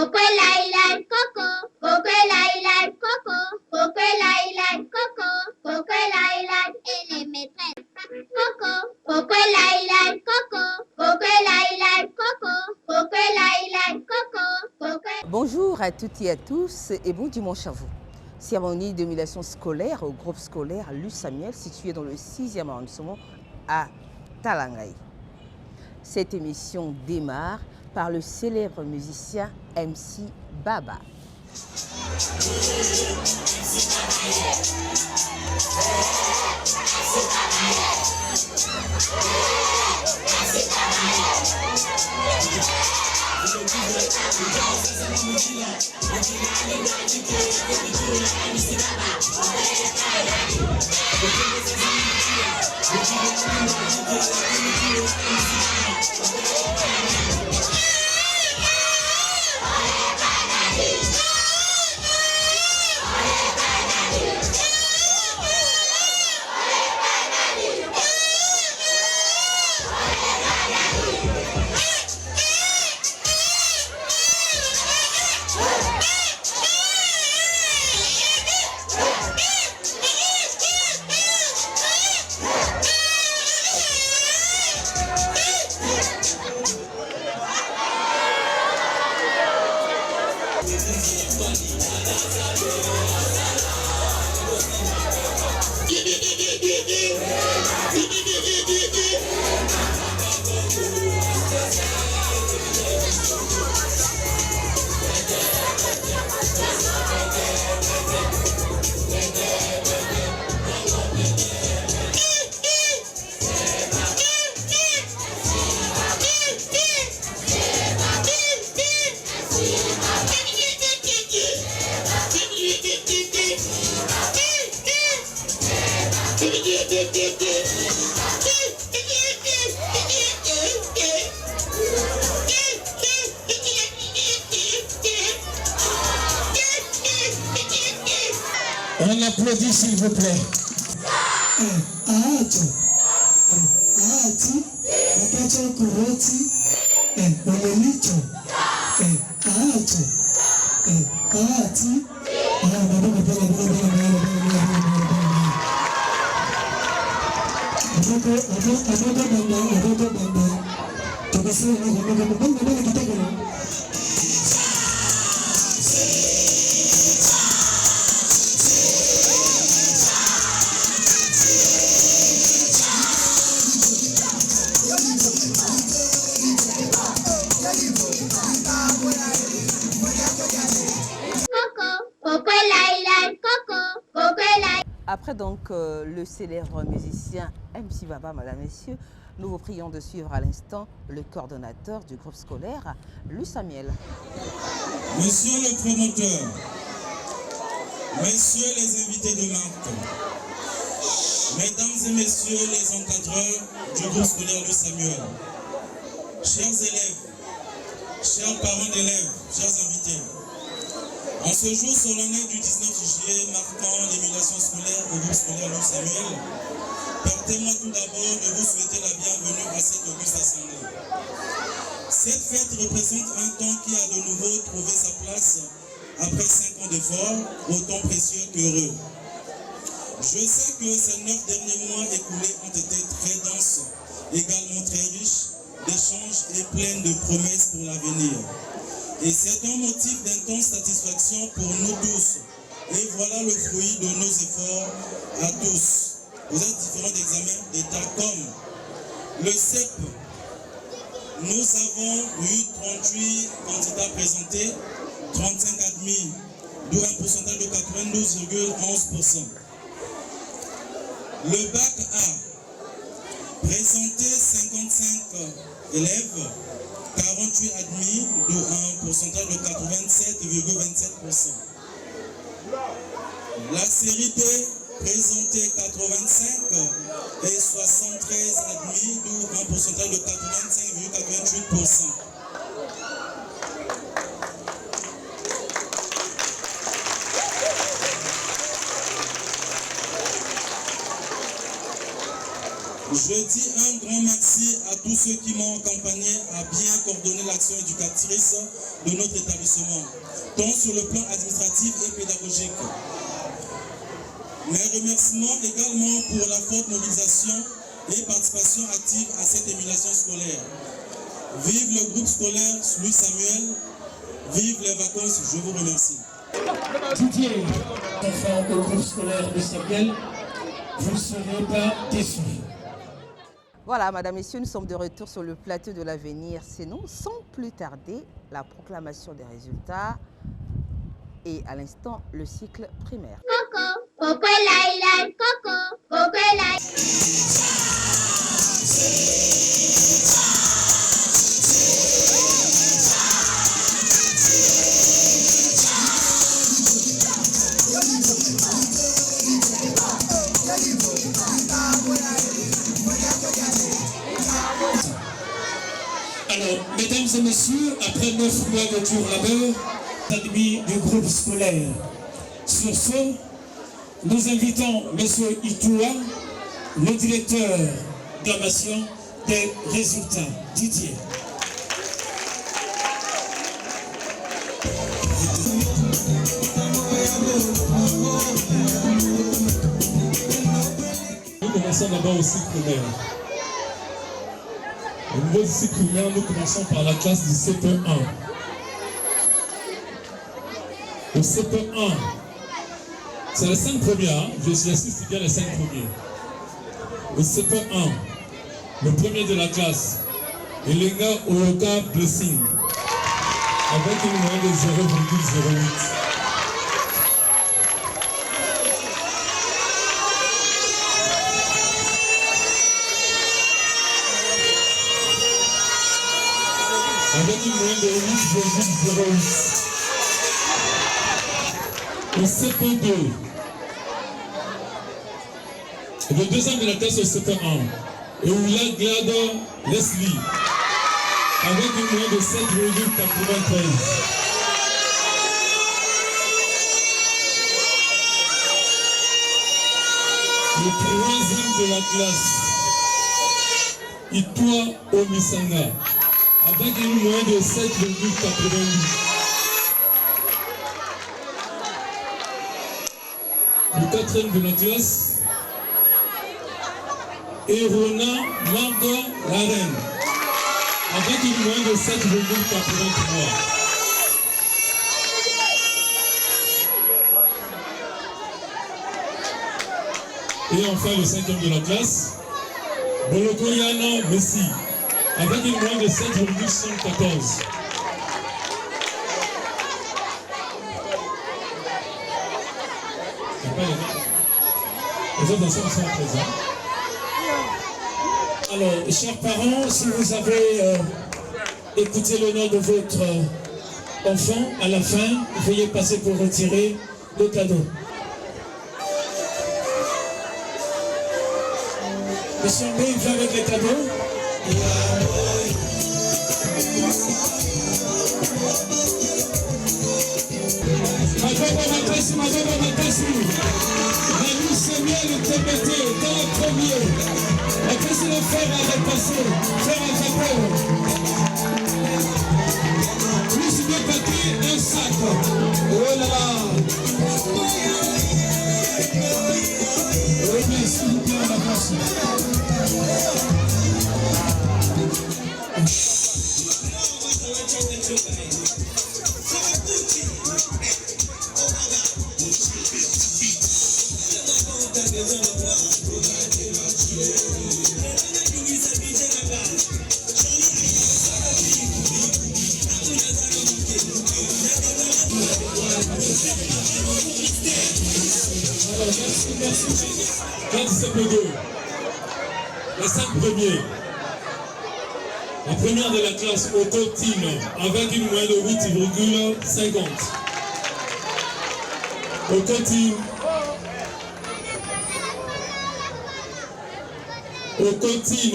Coco lai coco, coco lai coco, coco lai coco, coco lai et les maîtresses. Coco, coco lai coco, coco lai coco, coco lai coco, coco. Bonjour à toutes et à tous et bon dimanche à vous. Cérémonie d'émulation scolaire au groupe scolaire Luce Samuel situé dans le 6e arrondissement à Talangaï. Cette émission démarre par le célèbre musicien MC Baba. On applaudit s'il vous plaît. Après donc le célèbre musicien MC Baba, mesdames et messieurs, nous vous prions de suivre à l'instant le coordonnateur du groupe scolaire, Luce Samuel. Monsieur le promoteur, messieurs les invités de marque, mesdames et messieurs les encadreurs du groupe scolaire Luce Samuel, chers élèves, chers parents d'élèves, chers invités, en ce jour solennel du 19 juillet marquant l'émulation scolaire au groupe scolaire Luce Samuel, permettez-moi tout d'abord de vous souhaiter la bienvenue à cette auguste assemblée. Cette fête représente un temps qui a de nouveau trouvé sa place après 5 ans d'efforts, autant précieux qu'heureux. Je sais que ces 9 derniers mois écoulés ont été très denses, également très riches d'échanges et pleines de promesses pour l'avenir. Et c'est un motif d'intense satisfaction pour nous tous. Et voilà le fruit de nos efforts à tous. Vous êtes différents examens d'État comme le CEP. Nous avons eu 38 candidats présentés, 35 admis, d'où un pourcentage de 92,11%. Le bac A, présenté 55 élèves, 48 admis, d'où un pourcentage de 87,27%. La série D, présentée 85 et 73 admis, d'où un pourcentage de 85,88%. Je dis un grand merci à tous ceux qui m'ont accompagné à bien coordonner l'action éducatrice de notre établissement, tant sur le plan administratif et pédagogique. Mes remerciements également pour la forte mobilisation et participation active à cette émulation scolaire. Vive le groupe scolaire Louis Samuel, vive les vacances, je vous remercie. Didier, enfant au groupe scolaire Louis Samuel, vous ne serez pas déçus. Voilà, mesdames, messieurs, nous sommes de retour sur le plateau de l'avenir. Sinon, sans plus tarder, la proclamation des résultats et à l'instant, le cycle primaire. Coco, coco lai, coco, coco lai. Alors, mesdames et messieurs, après 9 mois de dur labeur, admis du groupe scolaire. Sur ce, nous invitons M. Itoua, le directeur d'acclamation des résultats. Didier. Nous commençons d'abord au cycle primaire. Au niveau du cycle primaire, nous commençons par la classe du CP1. Au CP1, c'est les 5 premiers, hein? J'insiste bien les 5 premiers. Au CP1, le premier de la classe, Elenga Oloka Blessing, avec une moyenne de 0,08. Avec une moyenne de 8,08. Au CP2, le deuxième de la classe au CP1, Eula Glada Leslie, avec une moyenne de 7,93. Le troisième de la classe, Itoua Omisanga, avec une moyenne de 7,88. Le quatrième de la classe, Erona Marga Laren, avec une moyenne de 7,83. Et enfin le cinquième de la classe, Bolokoyana Messi, avec une moyenne de 7,114. Les autres enfants sont présents. Alors, chers parents, si vous avez écouté le nom de votre enfant, à la fin, veuillez passer pour retirer le cadeau. Monsieur B, il vient avec les cadeaux. Louis Samuel était pété dans le premier. Et qu'est-ce que le fer avait passé? Fer à vapeur. Plus de papier, un sac. Oh là là. Oui, bien, s'il vous plaît, on avance. Classe CP2, les 5 premiers. La première de la classe au Team avec une moyenne de 8,50. Au Team. Au Team.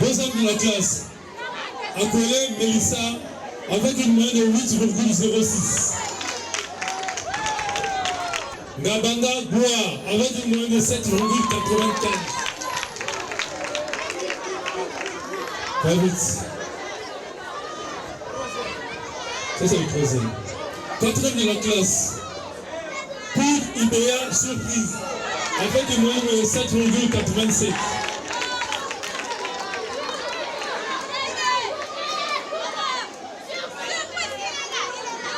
Deuxième de la classe, Akwele Melissa avec une moyenne de 8,06. Ngabanga Goua avec une moyenne de 7,84. Très vite. Ça, c'est le troisième. Quatrième de la classe. Pour IBA surprise. Avec une moyenne de 7,87.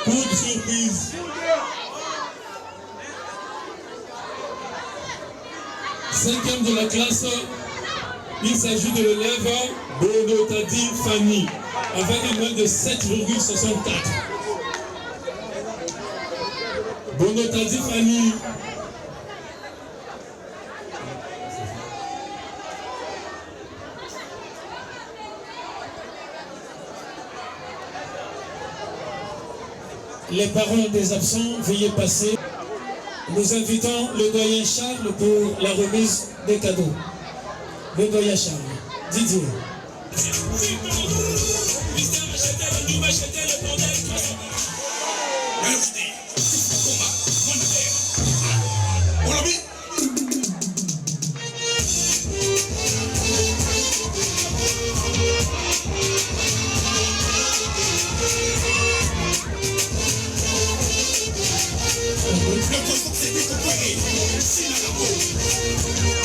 Pour surprise. Cinquième de la classe, il s'agit de l'élève Bonotadi Fanny, avec une moyenne de 7,64. Bonotadi Fanny. Les parents des absents, veuillez passer. Nous invitons le doyen Charles pour la remise des cadeaux. Le doyen Charles. Didier.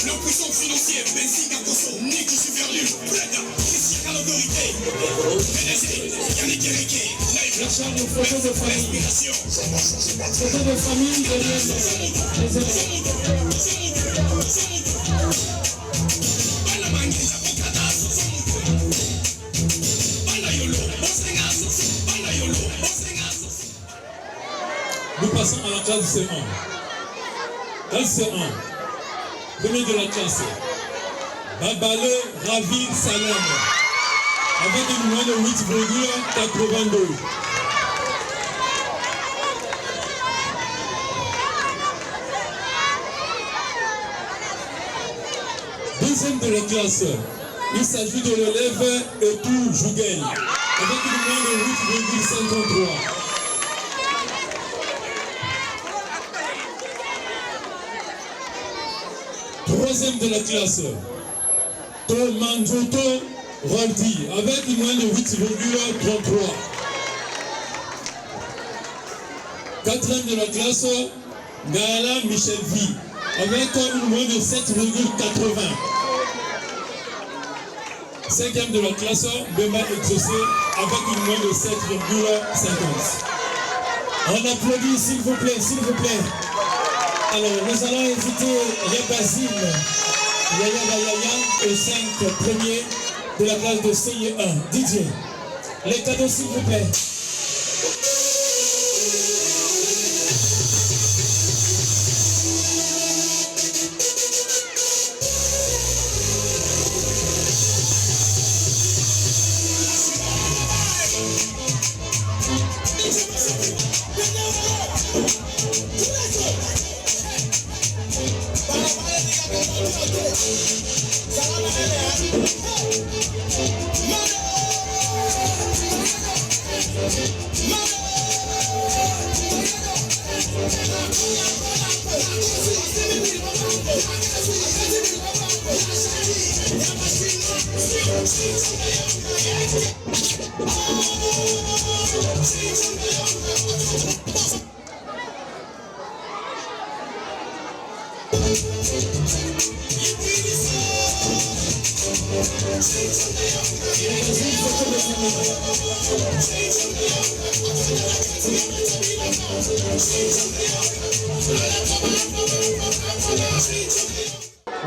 Le puissant financier, Benziga Koso, Nick Superlu, Preda, Christian à l'autorité, PDG, Yannick Hérité, Richard, une photo de famille. Photo de famille derrière les élèves. Nous passons à la classe C1. Classe C1. Premier de la classe. Babale Ravi Salem. Avec une moyenne de 8,82. Deuxième de la classe. Il s'agit de l'élève Etou Jouguel. Avec une moyenne de 8,53. Troisième de la classe, Tomanjoto Roldi, avec une moyenne de 8,33. Quatrième de la classe, Gaala Michel V, avec une moyenne de 7,80. Cinquième de la classe, Bema Exaucé, avec une moyenne de 7,50. On applaudit, s'il vous plaît, s'il vous plaît. Alors, nous allons inviter Yabazim, Yaya Bayaya et 5 premiers de la classe de CI1. Didier, les cadeaux, s'il vous plaît.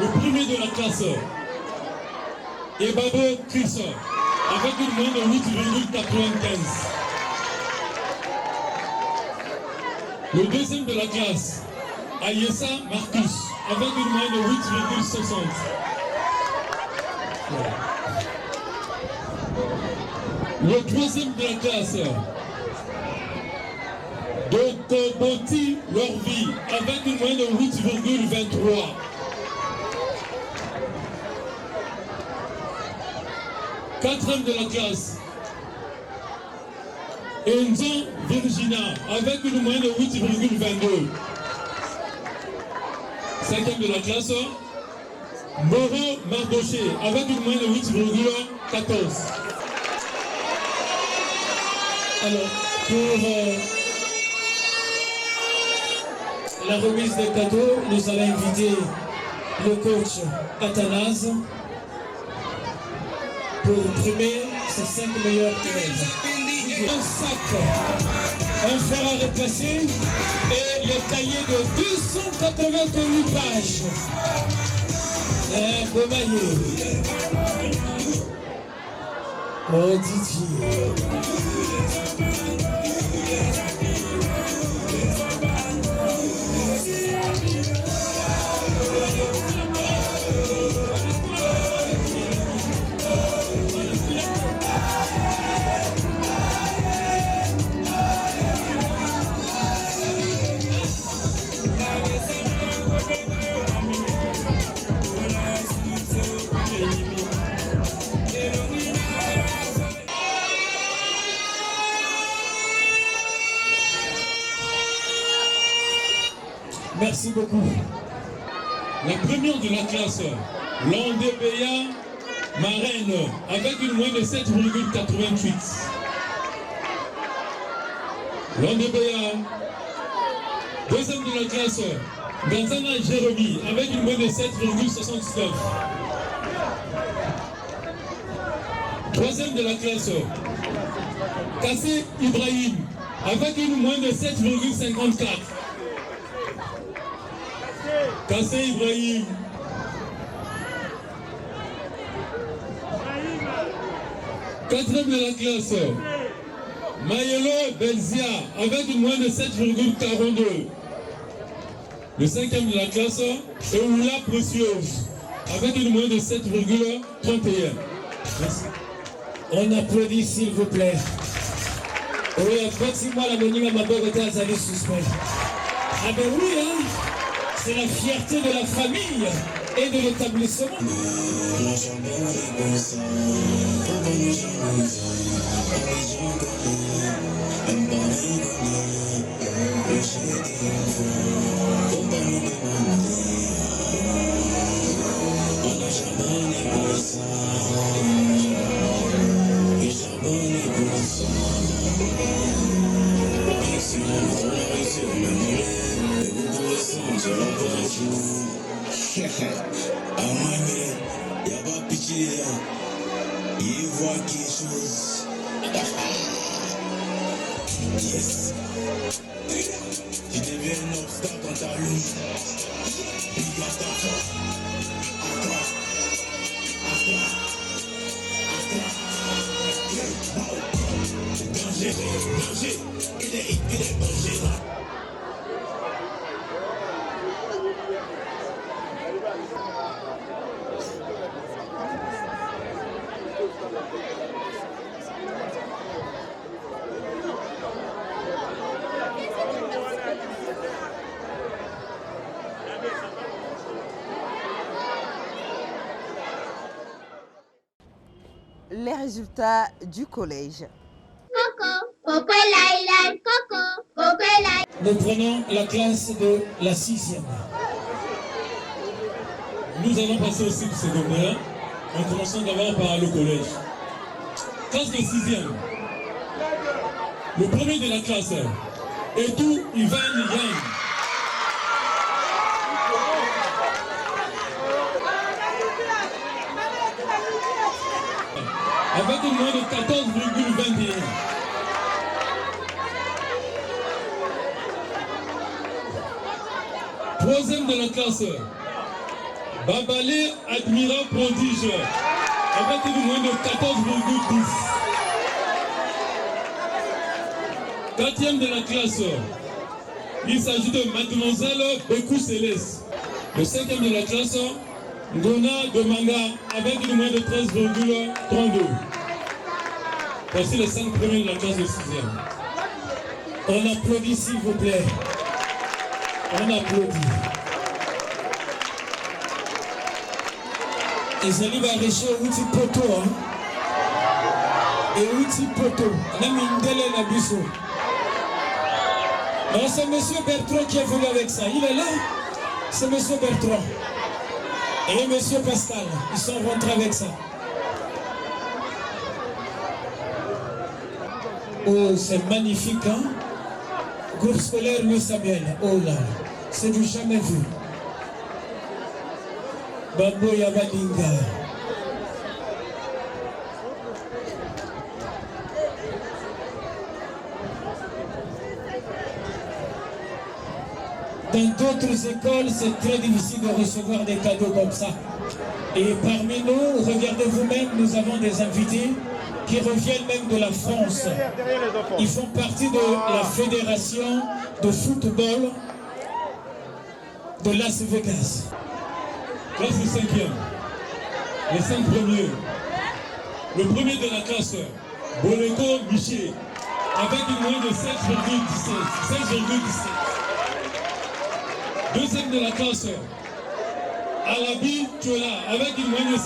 Le premier de la classe, Ebabo Chris, avec une moyenne de 8,95. Le deuxième de la classe, Ayessa Marcus, avec une moyenne de 8,60. Le troisième de la classe, Dokoboti Lorvi, avec une moyenne de 8,23. Quatrième de la classe, Enzo Virginia, avec une moyenne de 8,22. 5e de la classe, Moreau Mardoché, avec une moyenne de 8,14. Alors, pour la remise des cadeaux, nous allons inviter le coach Athanase pour primer ses 5 meilleurs élèves. Un sac, un fer à repasser et le cahier de 288 pages. Un beau maillot. Oh Didier. Merci beaucoup. La première de la classe, Landébéa Marraine, avec une moyenne de 7,88. Landébéa. Deuxième de la classe, Gazana Jérémy, avec une moyenne de 7,69. Troisième de la classe, Kassé Ibrahim, avec une moyenne de 7,54. Kassé Ibrahim. Quatrième de la classe, Mayelo Belzia, avec une moyenne de 7,42. Le cinquième de la classe, Eoula Précieuse, avec une moyenne de 7,31. Merci. On applaudit s'il vous plaît. Oui, approximativement la menue à ma bonne côté à suspect. Ah ben oui, hein, c'est la fierté de la famille et de l'établissement. Amani, y'a pas pitié, il voit quelque chose. Yes. Tu deviens un obstacle dans ta lutte. Big up ta force. À toi. Danger, danger. Il est danger. Les résultats du collège. Coco, Coco Laïla, Coco, Coco Laïla. Nous prenons la classe de la 6e. Nous allons passer au cycle secondaire, en commençant d'abord par le collège. Classe de 6e. Le premier de la classe, Edou Ivan Yang. Avec une moyenne de 14,21. Troisième de la classe, Babalé Admira Prodige, avec une moyenne de 14,10. Quatrième de la classe, il s'agit de Mademoiselle Bekou Céleste. Le cinquième de la classe, Dona de Manga, avec une moyenne de 13,32. Voici les 5 premiers de la classe de 6e. On applaudit s'il vous plaît. On applaudit. Ils arrivent à réussir outil poto. Et outil poto. On a mis une délai à Bissot. Alors c'est M. Bertrand qui est venu avec ça. Il est là. c'est M. Bertrand et M. Pascal. Ils sont rentrés avec ça. Oh, c'est magnifique, hein? Groupe scolaire Louis Samuel. Oh là, c'est du jamais vu. Babo Yabalinga. Dans d'autres écoles, c'est très difficile de recevoir des cadeaux comme ça. Et parmi nous, regardez vous-même, nous avons des invités qui reviennent même de la France. Ils font partie de la fédération de football de Las Vegas. Classe de 5e. Les 5 premiers. Le premier de la classe, Boleko Miché, avec une moyenne de 16,17. Deuxième de la classe, Alabi Tchola, avec une moyenne de 16,12.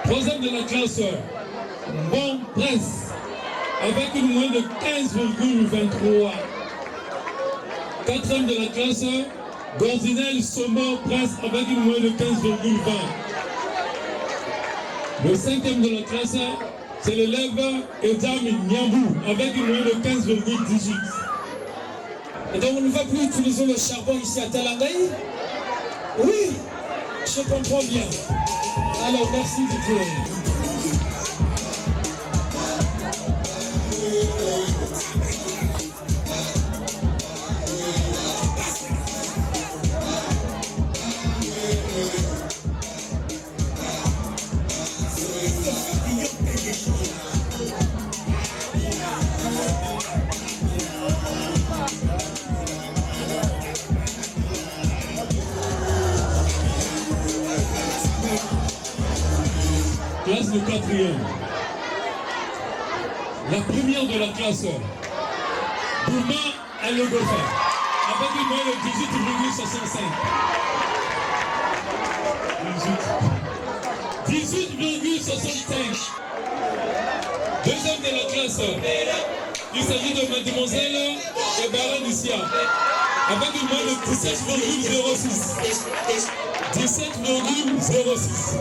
Troisième de la classe, Bon Presse, avec une moyenne de 15,23. Quatrième de la classe, Gordinel Somo Presse, avec une moyenne de 15,20. Le cinquième de la classe, c'est l'élève Edam Nyambou, avec une moyenne de 15,18. Et donc on ne va plus utiliser le charbon ici à Talangaï? Oui, je comprends bien. Alors merci Didier. Classe de 4e. La première de la classe, Bouma Alogofa, avec une moyenne de 18,65. 18,65. Deuxième de la classe, il s'agit de Mademoiselle Ebara Nissia, avec une moyenne de 17,06. 17,06.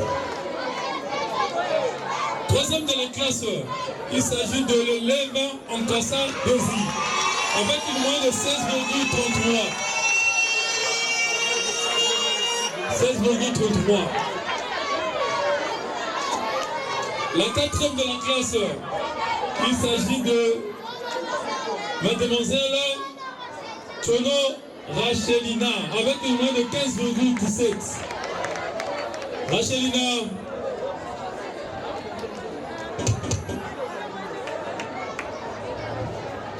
Troisième de la classe, il s'agit de l'élève Ankassa Dozi, avec une moyenne de 16,33. 16,33. La quatrième de la classe, il s'agit de Mademoiselle Chono Rachelina, avec une moyenne de 15,17. Rachelina.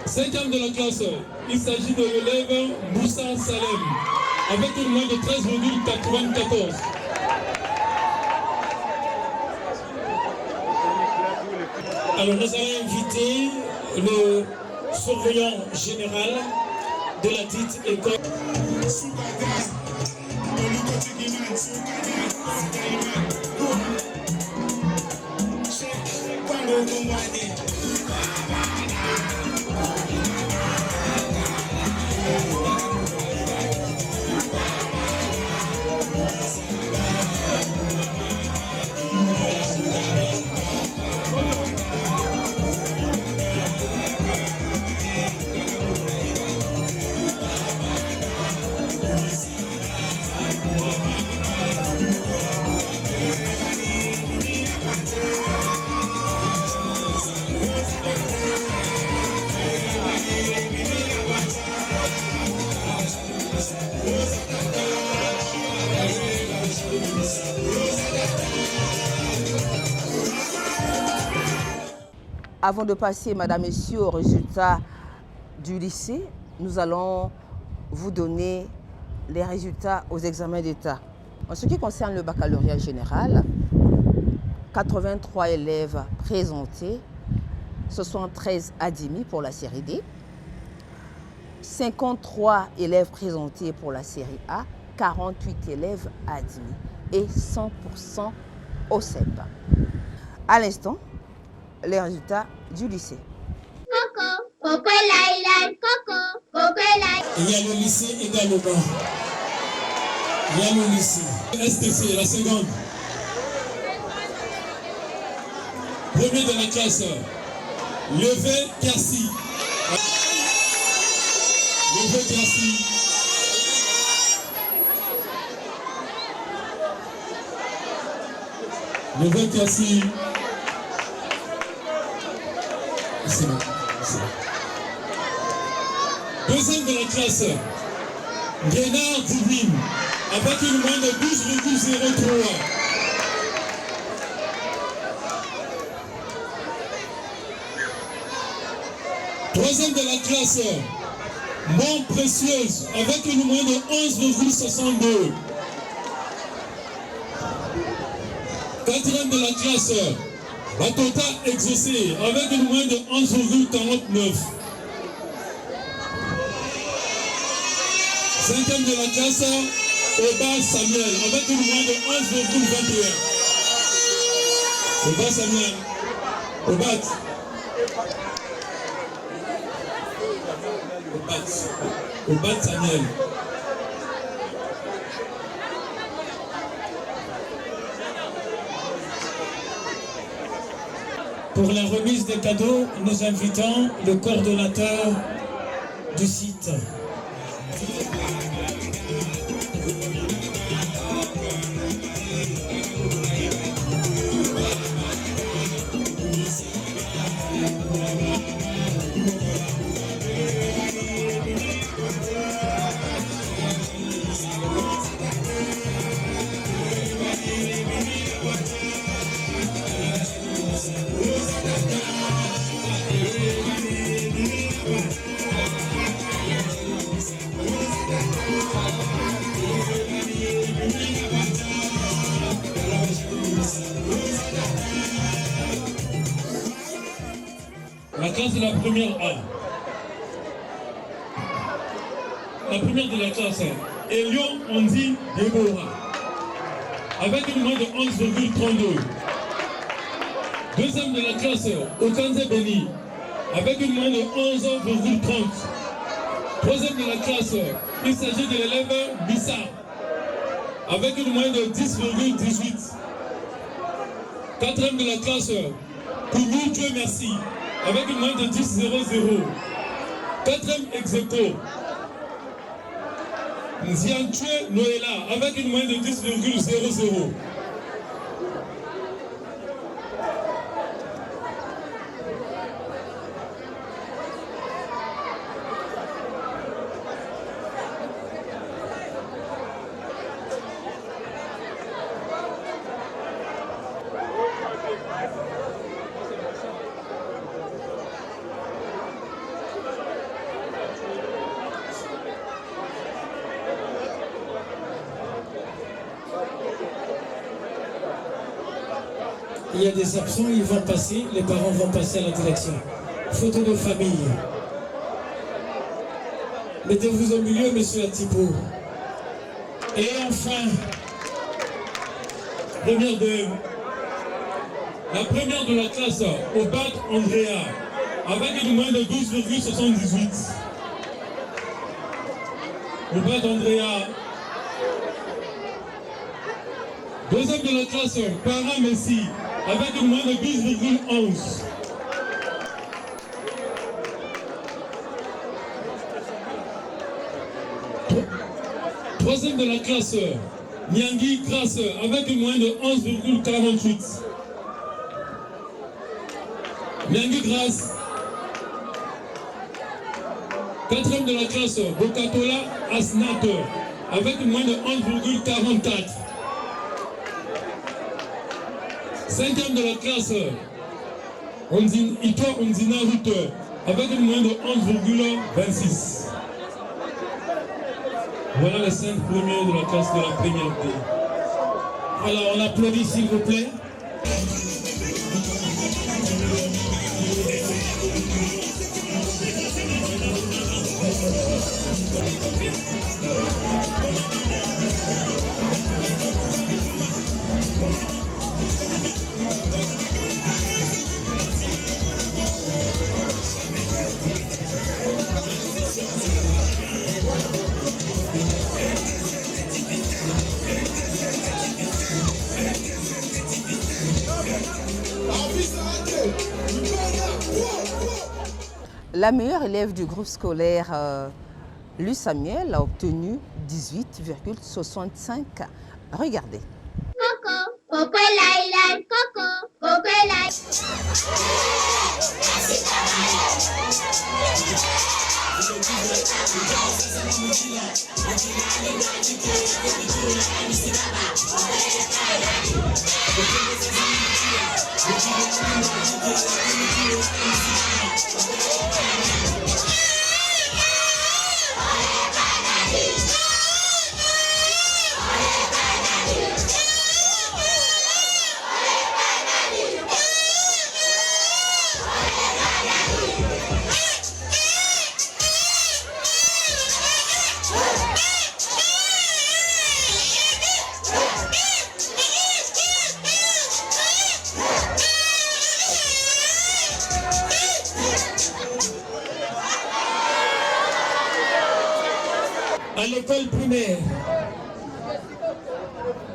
Cinquième de la classe, il s'agit de l'élève Moussa Salem, avec une moyenne de 13,94. Alors nous allons inviter le surveillant général de la dite école. Avant de passer, Madame, Messieurs, aux résultats du lycée, nous allons vous donner les résultats aux examens d'État. En ce qui concerne le baccalauréat général, 83 élèves présentés, 73 admis pour la série D, 53 élèves présentés pour la série A, 48 élèves admis et 100% au CEP. À l'instant, les résultats du lycée. Coco, coco, lai, lai, coco, lai. Et il y a le lycée également. Il y a le lycée. STC, la seconde. Premier de la classe, Levé Kersi. Levé Kersi. Levé Kersi. C'est bon. Deuxième de la classe, Guénard Divine, avec une moyenne de 12,03. Troisième de la classe, Mont Précieuse, avec une moyenne de 11,62. Quatrième de la classe, Batota Exaucé, avec une moyenne de 11,49. Cinquième de la classe, Oba Samuel, avec une moyenne de 11,21. Oba Samuel, Obat Samuel. Pour la remise des cadeaux, nous invitons le coordonnateur du site. La classe de la première A. La première de la classe, Elion Ondi Deborah, avec une moyenne de 11,32. Deuxième de la classe, Okanze Beni, avec une moyenne de 11,30. Troisième de la classe, il s'agit de l'élève Bissa, avec une moyenne de 10,18. Quatrième de la classe, Koumou Dieu merci, avec une moyenne de 10,00. Quatrième ex-aequo, Nziantue Noëlla, avec une moyenne de 10,00. Il y a des absents, ils vont passer, les parents vont passer à la direction. Photo de famille. Mettez-vous au milieu, monsieur Atipo. Et enfin, la première de la classe, Obat Andrea, avec une moyenne de 12,78. Obat Andrea. Deuxième de la classe, Para Messi, avec une moyenne de 10,11. Troisième de la classe, Nyangui Grasse, avec une moyenne de 11,48. Nyangui Grasse. Quatrième de la classe, Bokatola Asnat, avec une moyenne de 11,44. Cinquième de la classe, Ito Ondina Route, avec une moyenne de 11,26. Voilà les 5 premiers de la classe de la première B. Alors on applaudit s'il vous plaît. La meilleure élève du groupe scolaire Luce Samuel a obtenu 18,65. Regardez. Coco, coco lai, coco, coco lai. À l'école primaire,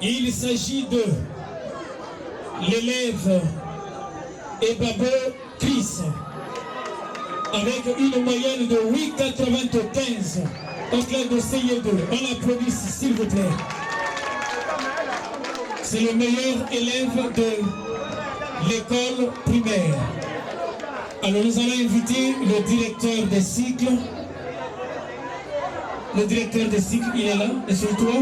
il s'agit de l'élève Ebabo Chris avec une moyenne de 8,95 en classe de CIE2. On l'applaudit s'il vous plaît. C'est le meilleur élève de l'école primaire. Alors nous allons inviter le directeur des cycles. Le directeur des cycles, il est là, et sur toi.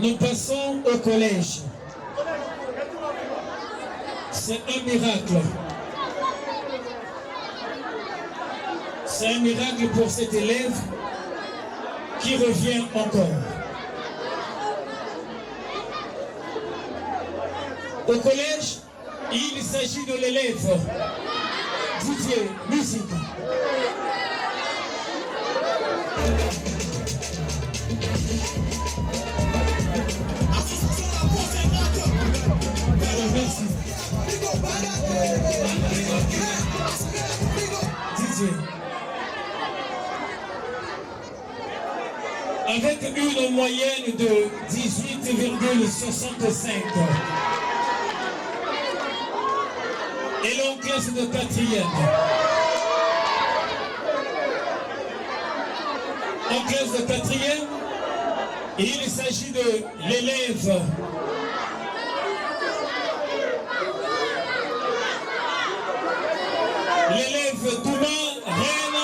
Nous passons au collège. C'est un miracle. C'est un miracle pour cet élève qui revient encore. Au collège, il s'agit de l'élève Didier, musique. Merci. Didier. Avec une moyenne de 18,65. Et l'on classe de 4e. En classe de 4e, il s'agit de l'élève Douma Reine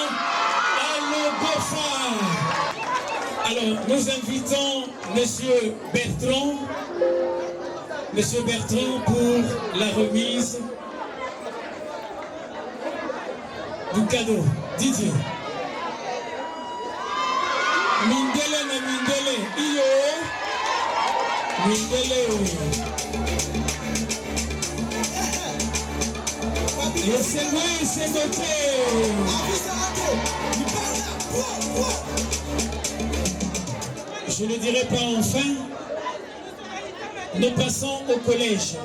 Alogofa. Alors, nous invitons Monsieur Bertrand pour la remise du cadeau. Didier. Mindele na Mindele, iyo. Mindele. C'est noté. Je ne dirai pas enfin. Nous passons au collège.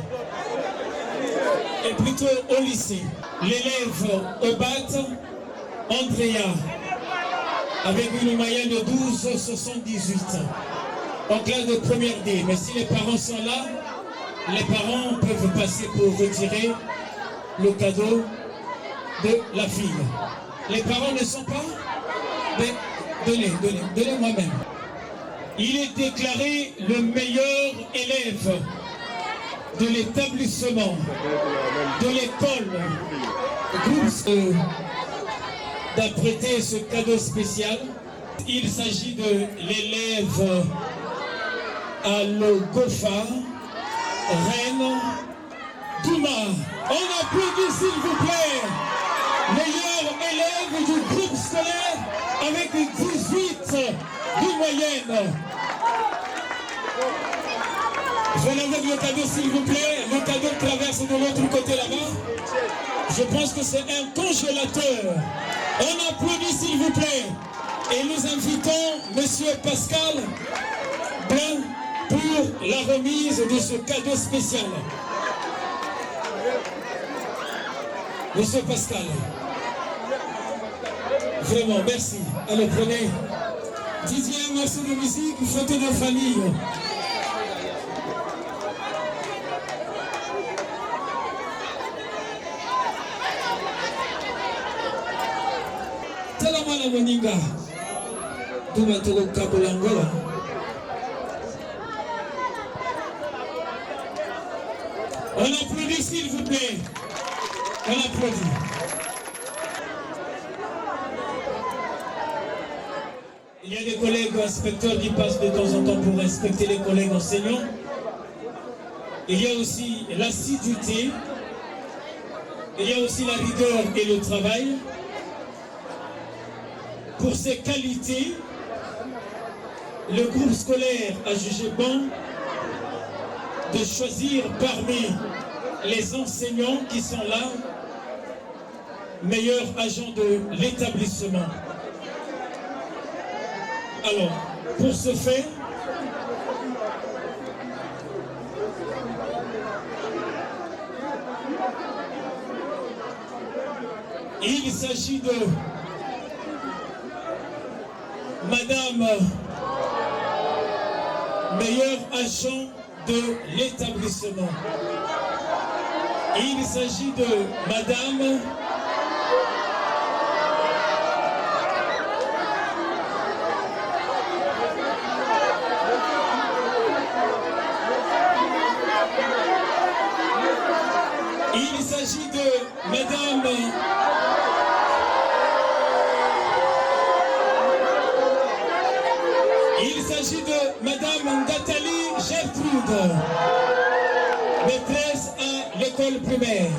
Et plutôt au lycée. L'élève Obat Andrea avec une moyenne de 12,78 en classe de première D. Mais si les parents sont là, les parents peuvent passer pour retirer le cadeau de la fille. Les parents ne sont pas? Mais donnez moi-même. Il est déclaré le meilleur élève de l'établissement, de l'école, d'apprêter ce cadeau spécial. Il s'agit de l'élève Alogofa, Reine Douma. On applaudit s'il vous plaît. Meilleur élève du groupe scolaire avec 18 de moyenne. Venez avec le cadeau s'il vous plaît. Le cadeau traverse de l'autre côté là-bas. Je pense que c'est un congélateur. On applaudit s'il vous plaît. Et nous invitons Monsieur Pascal Blanc pour la remise de ce cadeau spécial. Monsieur Pascal, vraiment, merci. Allez, prenez 10e morceau de musique, photo de famille. Talamala Moninga, Dumatoro Kabolangola. On applaudit s'il vous plaît. On applaudit. Il y a des collègues inspecteurs qui passent de temps en temps pour inspecter les collègues enseignants. Il y a aussi l'assiduité. Il y a aussi la rigueur et le travail. Pour ces qualités, le groupe scolaire a jugé bon de choisir parmi les enseignants qui sont là, meilleurs agents de l'établissement. Alors, pour ce faire, il s'agit de Madame, meilleur agent de l'établissement. Il s'agit de Madame Il s'agit de Madame Il s'agit de Madame Nathalie Gertrude, maîtresse à l'école primaire.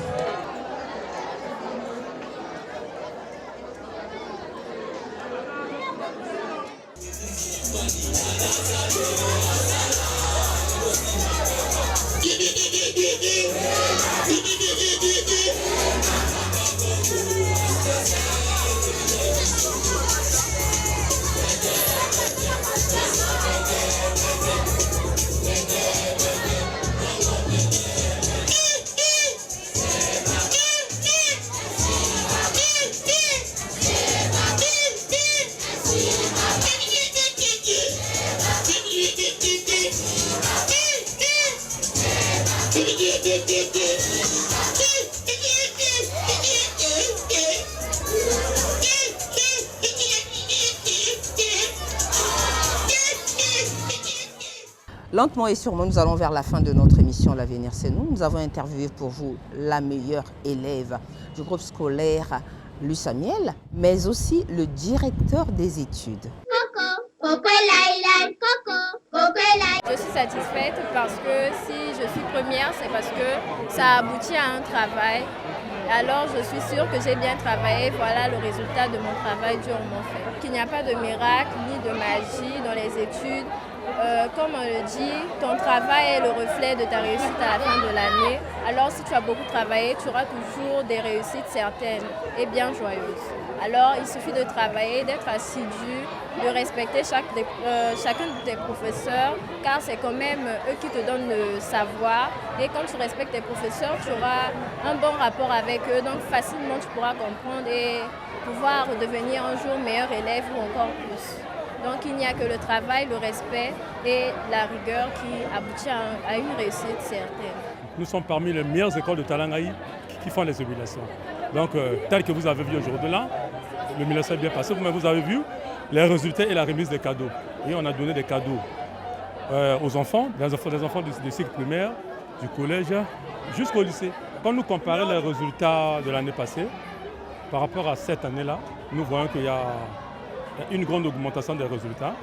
Lentement et sûrement, nous allons vers la fin de notre émission L'avenir c'est nous. Nous avons interviewé pour vous la meilleure élève du groupe scolaire Lussamiel, mais aussi le directeur des études. Coco, Coco Laila, Coco, Coco Laila. Je suis satisfaite parce que si je suis première, c'est parce que ça aboutit à un travail. Alors je suis sûre que j'ai bien travaillé, voilà le résultat de mon travail durement fait. Qu'il n'y a pas de miracle ni de magie dans les études. Comme on le dit, ton travail est le reflet de ta réussite à la fin de l'année. Alors si tu as beaucoup travaillé, tu auras toujours des réussites certaines et bien joyeuses. Alors il suffit de travailler, d'être assidu, de respecter chacun de tes professeurs, car c'est quand même eux qui te donnent le savoir. Et quand tu respectes tes professeurs, tu auras un bon rapport avec eux, donc facilement tu pourras comprendre et pouvoir devenir un jour meilleur élève ou encore plus. Donc il n'y a que le travail, le respect et la rigueur qui aboutit à une réussite certaine. Nous sommes parmi les meilleures écoles de Talangaï qui font les évaluations. Donc tel que vous avez vu aujourd'hui là, le ministère est bien passé. Vous avez vu les résultats et la remise des cadeaux. Et on a donné des cadeaux aux enfants, des enfants du cycle primaire, du collège jusqu'au lycée. Quand nous comparons les résultats de l'année passée par rapport à cette année-là, nous voyons qu'il y a une grande augmentation des résultats.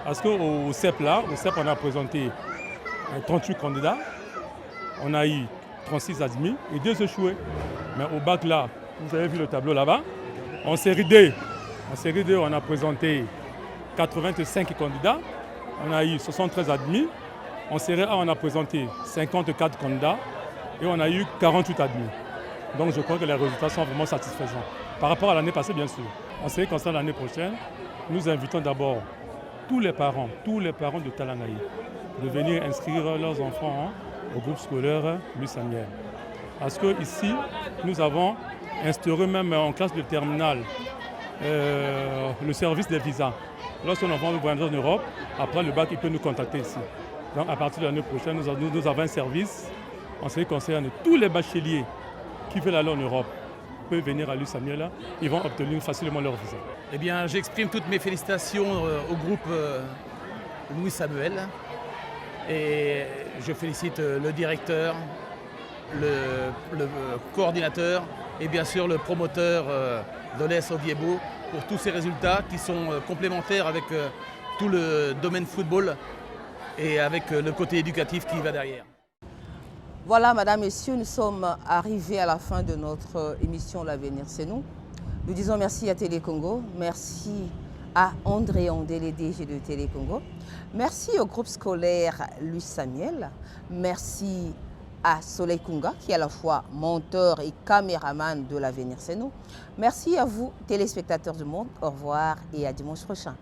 Parce qu'au CEP, on a présenté 38 candidats, on a eu 36 admis et 2 échoués. Mais au bac là, vous avez vu le tableau là-bas, en série D, on a présenté 85 candidats, on a eu 73 admis. En série A, on a présenté 54 candidats et on a eu 48 admis. Donc je crois que les résultats sont vraiment satisfaisants. Par rapport à l'année passée, bien sûr. En ce qui concerne l'année prochaine, nous invitons d'abord tous les parents de Talangaï de venir inscrire leurs enfants au groupe scolaire Louis Samuel. Parce qu'ici, nous avons instauré même en classe de terminale le service des visas. Lorsqu'un enfant veut voyager en Europe, après le bac, il peut nous contacter ici. Donc à partir de l'année prochaine, nous avons un service en ce qui concerne tous les bacheliers qui veulent aller en Europe. Peuvent venir à Louis Samuel, ils vont obtenir facilement leur visa. Eh bien, j'exprime toutes mes félicitations au groupe Louis Samuel et je félicite le directeur, le coordinateur et bien sûr le promoteur Dolès Oviebo pour tous ces résultats qui sont complémentaires avec tout le domaine football et avec le côté éducatif qui va derrière. Voilà, Madame, Messieurs, nous sommes arrivés à la fin de notre émission L'avenir, c'est nous. Nous disons merci à Télé Congo, merci à André Ondé, le DG de Télé Congo, merci au groupe scolaire Louis Samuel, merci à Soleil Kunga, qui est à la fois monteur et caméraman de L'Avenir, c'est nous. Merci à vous, téléspectateurs du monde. Au revoir et à dimanche prochain.